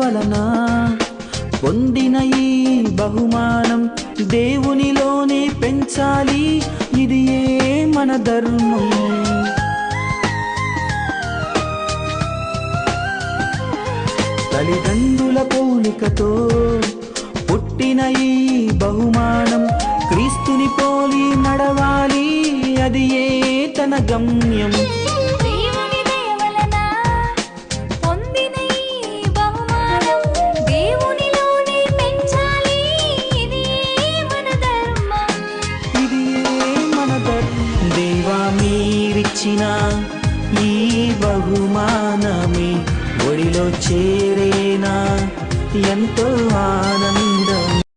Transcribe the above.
వలన పొందిన ఈ బహుమానం దేవునిలోనే పెంచాలి, ఇది మన ధర్మం. తల్లిదండ్రుల పోలికతో పుట్టిన ఈ బహుమానం క్రీస్తుని పోలి నడవాలి, అది తన గమ్యం. మీరిచ్చిన ఈ బహుమానమే ఒడిలో చేరేనా ఎంతో ఆనందం.